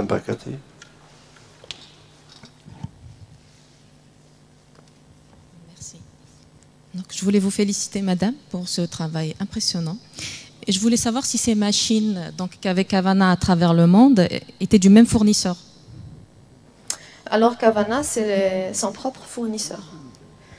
Bakati. Merci. Donc, je voulais vous féliciter, madame, pour ce travail impressionnant. Et je voulais savoir si ces machines qu'avec Havana à travers le monde étaient du même fournisseur. Alors qu'Havana, c'est son propre fournisseur.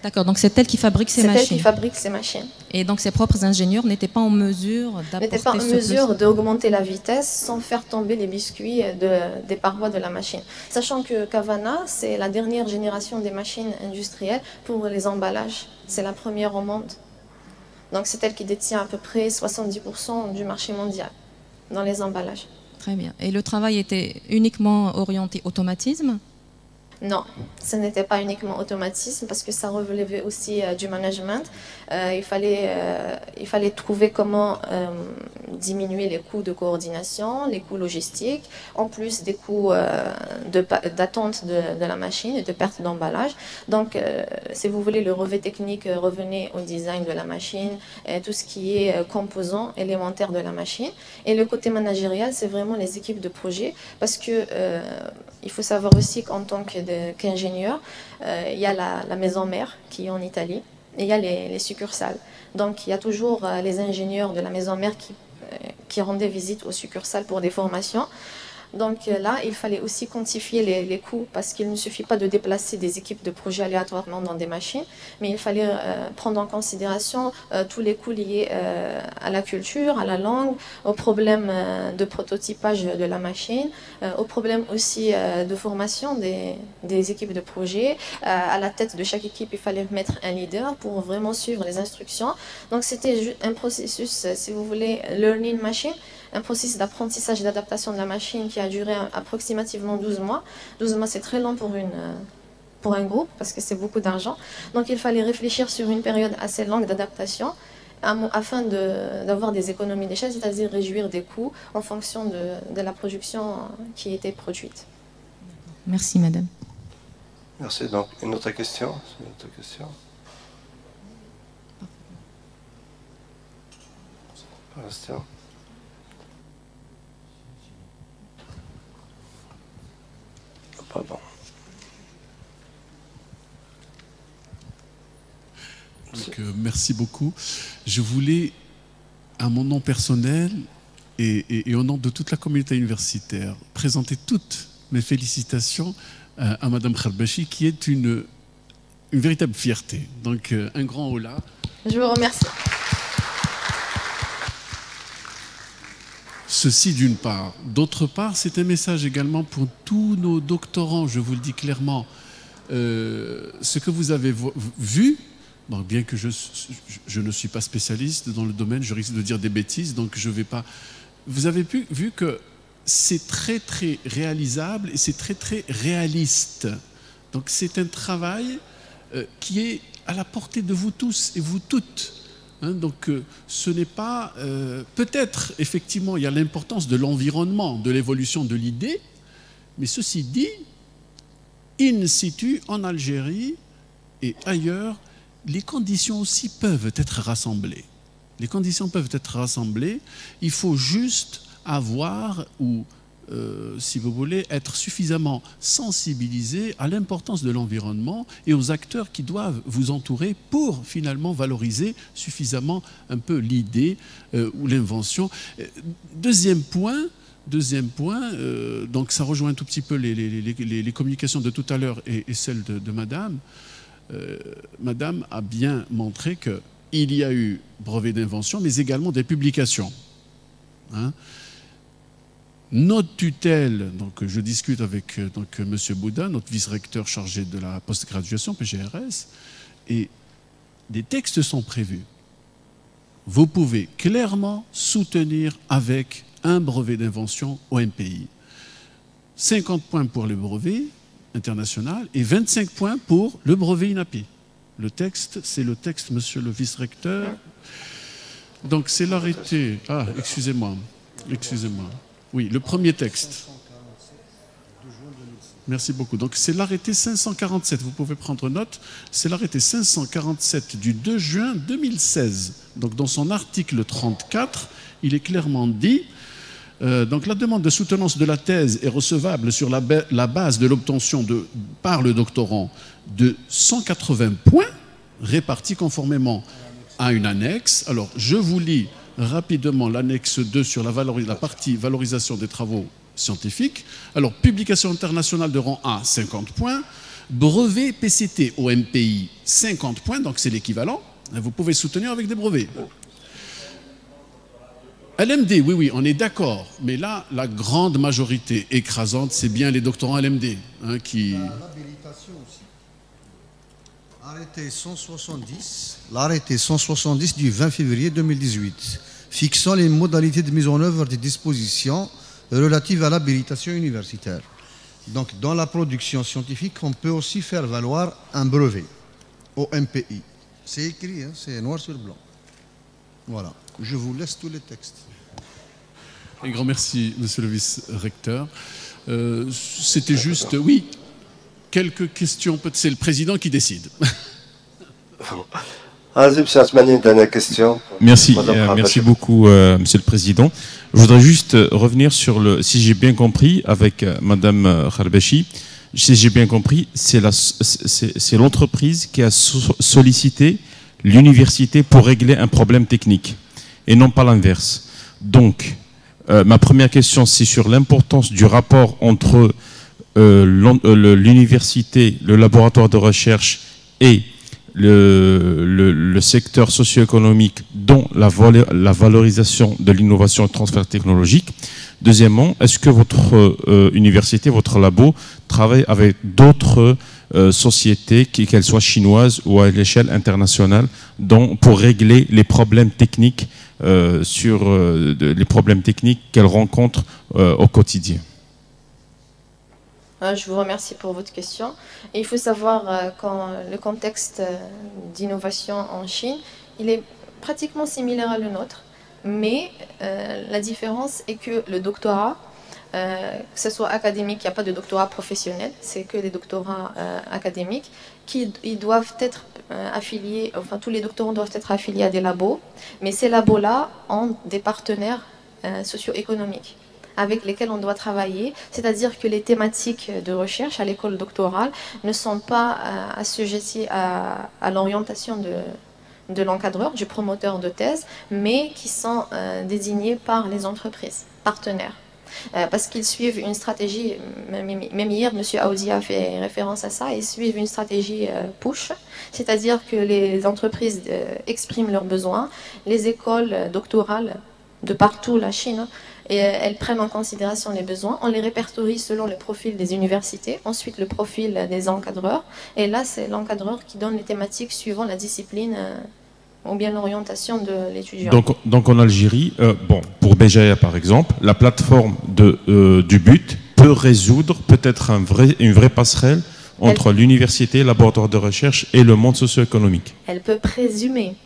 D'accord, donc c'est elle qui fabrique ces machines. C'est elle qui fabrique ces machines. Et donc ses propres ingénieurs n'étaient pas en mesure d'augmenter la vitesse sans faire tomber les biscuits des parois de la machine. Sachant que Havana, c'est la dernière génération des machines industrielles pour les emballages. C'est la première au monde. Donc c'est elle qui détient à peu près 70% du marché mondial dans les emballages. Très bien. Et le travail était uniquement orienté automatisme ? Non, ce n'était pas uniquement automatisme parce que ça relevait aussi du management. Il fallait trouver comment diminuer les coûts de coordination, les coûts logistiques, en plus des coûts d'attente de la machine et de perte d'emballage. Donc, si vous voulez, le relevé technique revenait au design de la machine, tout ce qui est composants élémentaires de la machine. Et le côté managérial, c'est vraiment les équipes de projet parce que il faut savoir aussi qu'en tant qu'ingénieur, il y a la maison mère qui est en Italie et il y a les succursales. Donc il y a toujours les ingénieurs de la maison mère qui rendaient visite aux succursales pour des formations. Donc là, il fallait aussi quantifier les coûts parce qu'il ne suffit pas de déplacer des équipes de projet aléatoirement dans des machines, mais il fallait prendre en considération tous les coûts liés à la culture, à la langue, aux problèmes de prototypage de la machine, aux problèmes aussi de formation des équipes de projet. À la tête de chaque équipe, il fallait mettre un leader pour vraiment suivre les instructions. Donc c'était un processus, si vous voulez, learning machine, un processus d'apprentissage et d'adaptation de la machine qui a duré approximativement 12 mois. 12 mois, c'est très long pour un groupe parce que c'est beaucoup d'argent. Donc il fallait réfléchir sur une période assez longue d'adaptation afin d'avoir des économies d'échelle, c'est-à-dire réduire des coûts en fonction de la production qui était produite. Merci, madame. Merci. Donc, une autre question? Bastien. Pardon. Donc, merci beaucoup. Je voulais, à mon nom personnel et au nom de toute la communauté universitaire, présenter toutes mes félicitations à Madame Kharbachi, qui est une véritable fierté. Donc, un grand hola. Je vous remercie. Ceci d'une part. D'autre part, c'est un message également pour tous nos doctorants, je vous le dis clairement. Ce que vous avez vu, donc bien que je ne suis pas spécialiste dans le domaine, je risque de dire des bêtises, donc je ne vais pas... Vous avez vu que c'est très très réalisable et c'est très très réaliste. Donc c'est un travail qui est à la portée de vous tous et vous toutes. Donc ce n'est pas... peut-être, effectivement, il y a l'importance de l'environnement, de l'évolution de l'idée, mais ceci dit, in situ, en Algérie et ailleurs, les conditions aussi peuvent être rassemblées. Les conditions peuvent être rassemblées. Il faut juste avoir, ou si vous voulez, être suffisamment sensibilisé à l'importance de l'environnement et aux acteurs qui doivent vous entourer pour finalement valoriser suffisamment un peu l'idée ou l'invention. Deuxième point, donc ça rejoint un tout petit peu les communications de tout à l'heure et celles de Madame. Madame a bien montré qu'il y a eu brevet d'invention, mais également des publications. Notre tutelle, donc je discute avec M. Bouddha, notre vice-recteur chargé de la post-graduation, PGRS, et des textes sont prévus. Vous pouvez clairement soutenir avec un brevet d'invention au MPI. 50 points pour le brevet international et 25 points pour le brevet INAPI. Le texte, c'est le texte, monsieur le vice-recteur. Donc c'est l'arrêté... Ah, excusez-moi. Oui, le premier texte. Merci beaucoup. Donc c'est l'arrêté 547, vous pouvez prendre note. C'est l'arrêté 547 du 2 juin 2016. Donc dans son article 34, il est clairement dit Donc la demande de soutenance de la thèse est recevable sur la base de l'obtention par le doctorant de 180 points répartis conformément à une annexe. Alors je vous lis rapidement l'annexe 2 sur la partie valorisation des travaux scientifiques. Alors publication internationale de rang A, 50 points. Brevet PCT au MPI, 50 points, donc c'est l'équivalent. Vous pouvez soutenir avec des brevets. LMD, oui, on est d'accord. Mais là, la grande majorité écrasante, c'est bien les doctorants LMD qui... L'habilitation aussi. L'arrêté 170 du 20 février 2018, fixant les modalités de mise en œuvre des dispositions relatives à l'habilitation universitaire. Donc, dans la production scientifique, on peut aussi faire valoir un brevet au MPI. C'est écrit, hein, c'est noir sur blanc. Voilà. Je vous laisse tous les textes. Un grand merci, monsieur le vice-recteur. C'était juste, oui, quelques questions. C'est le président qui décide. Dernière question. Merci, merci beaucoup, monsieur le président. Je voudrais juste revenir sur si j'ai bien compris, avec madame Kharbachi, si j'ai bien compris, c'est l'entreprise qui a sollicité l'université pour régler un problème technique, et non pas l'inverse. Donc, ma première question, c'est sur l'importance du rapport entre l'université, le laboratoire de recherche et le secteur socio-économique, dont la valorisation de l'innovation et le transfert technologique. Deuxièmement, est-ce que votre université, votre labo, travaille avec d'autres sociétés, qu'elles soient chinoises ou à l'échelle internationale, pour régler les problèmes techniques les problèmes techniques qu'elles rencontrent au quotidien? Je vous remercie pour votre question. Et il faut savoir quand le contexte d'innovation en Chine, il est pratiquement similaire à le nôtre, mais la différence est que le doctorat, que ce soit académique, il n'y a pas de doctorat professionnel, c'est que les doctorats académiques, ils doivent être affiliés, enfin tous les doctorants doivent être affiliés à des labos, mais ces labos-là ont des partenaires socio-économiques avec lesquels on doit travailler, c'est-à-dire que les thématiques de recherche à l'école doctorale ne sont pas assujetties à l'orientation de l'encadreur, du promoteur de thèse, mais qui sont désignés par les entreprises partenaires. Parce qu'ils suivent une stratégie, même hier, M. Aoudi a fait référence à ça, ils suivent une stratégie push, c'est-à-dire que les entreprises expriment leurs besoins, les écoles doctorales de partout, la Chine, et elles prennent en considération les besoins, on les répertorie selon le profil des universités, ensuite le profil des encadreurs, et là c'est l'encadreur qui donne les thématiques suivant la discipline ou bien l'orientation de l'étudiant. Donc en Algérie, pour Béjaïa par exemple, la plateforme du but peut résoudre peut-être une vraie passerelle entre l'université, le laboratoire de recherche et le monde socio-économique. Elle peut présumer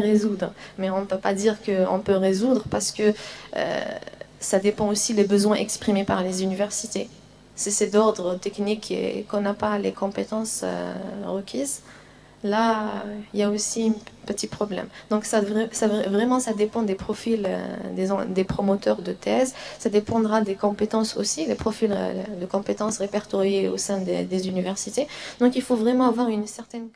résoudre, mais on ne peut pas dire qu'on peut résoudre parce que ça dépend aussi des besoins exprimés par les universités. Si c'est d'ordre technique et qu'on n'a pas les compétences requises, là, il y a aussi un petit problème. Donc vraiment, ça dépend des profils des promoteurs de thèse, ça dépendra des compétences aussi, les profils de compétences répertoriés au sein des universités. Donc il faut vraiment avoir une certaine...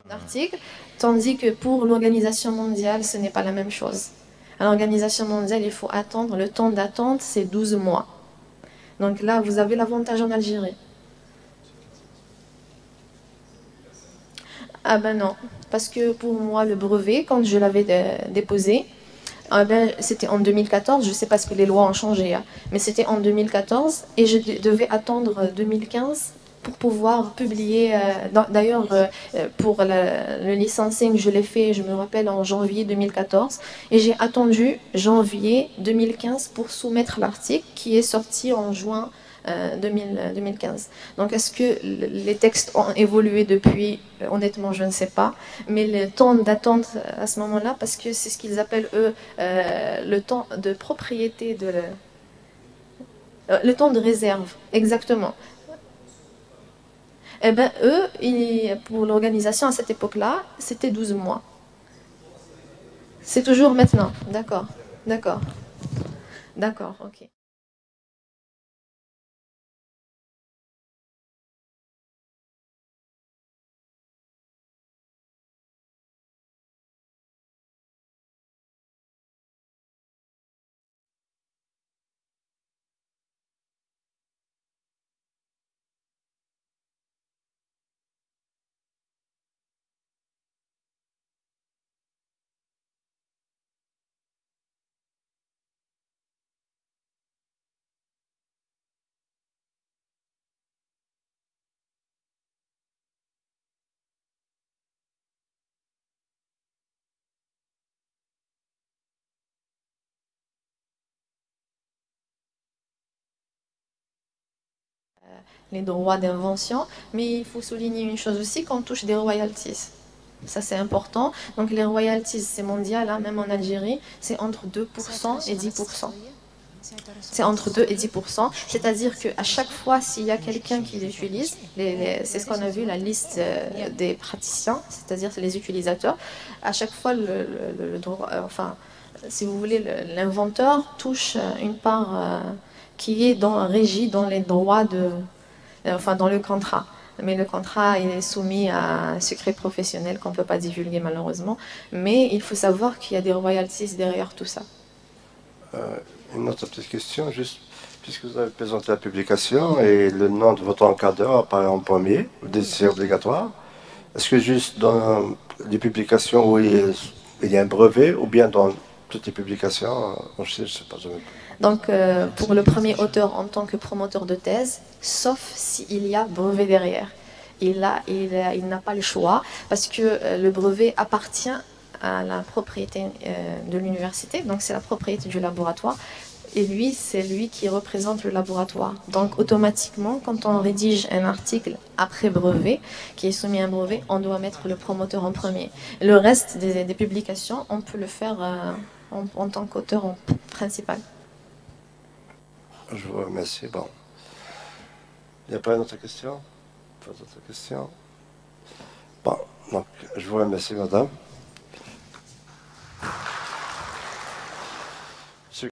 Article, tandis que pour l'Organisation mondiale, ce n'est pas la même chose. À l'Organisation mondiale, il faut attendre, le temps d'attente, c'est 12 mois. Donc là, vous avez l'avantage en Algérie. Ah ben non, parce que pour moi, le brevet, quand je l'avais déposé, c'était en 2014, je ne sais pas ce que les lois ont changé, hein, mais c'était en 2014, et je devais attendre 2015 pour pouvoir publier. D'ailleurs, pour le licensing, je l'ai fait, je me rappelle, en janvier 2014. Et j'ai attendu janvier 2015 pour soumettre l'article qui est sorti en juin 2015. Donc, est-ce que les textes ont évolué depuis? Honnêtement, je ne sais pas. Mais le temps d'attente à ce moment-là, parce que c'est ce qu'ils appellent, eux, le temps de propriété de... le temps de réserve, exactement. Eh bien, eux, pour l'organisation à cette époque-là, c'était 12 mois. C'est toujours maintenant. D'accord, d'accord, d'accord, ok. Les droits d'invention, mais il faut souligner une chose aussi, qu'on touche des royalties. Ça, c'est important. Donc, les royalties, c'est mondial, hein, même en Algérie, c'est entre 2% et 10%. C'est entre 2 et 10%. C'est-à-dire qu'à chaque fois, s'il y a quelqu'un qui l'utilise, c'est ce qu'on a vu, la liste des praticiens, c'est-à-dire les utilisateurs, à chaque fois, le droit, enfin, si vous voulez, l'inventeur touche une part qui est régie dans les droits enfin dans le contrat. Mais le contrat il est soumis à un secret professionnel qu'on ne peut pas divulguer malheureusement. Mais il faut savoir qu'il y a des royalties derrière tout ça. Une autre petite question, juste puisque vous avez présenté la publication et le nom de votre encadreur apparaît en premier, c'est obligatoire. Est-ce que juste dans les publications où il y a un brevet ou bien dans toutes les publications, je sais pas. Donc, pour le premier auteur en tant que promoteur de thèse, sauf s'il y a brevet derrière. Il n'a pas le choix parce que le brevet appartient à la propriété de l'université, donc c'est la propriété du laboratoire. Et lui, c'est lui qui représente le laboratoire. Donc, automatiquement, quand on rédige un article après brevet, qui est soumis à un brevet, on doit mettre le promoteur en premier. Le reste des publications, on peut le faire en tant qu'auteur principal. Je vous remercie. Bon. Il n'y a pas d'autres questions? Pas d'autres questions? Bon, donc, je vous remercie, madame.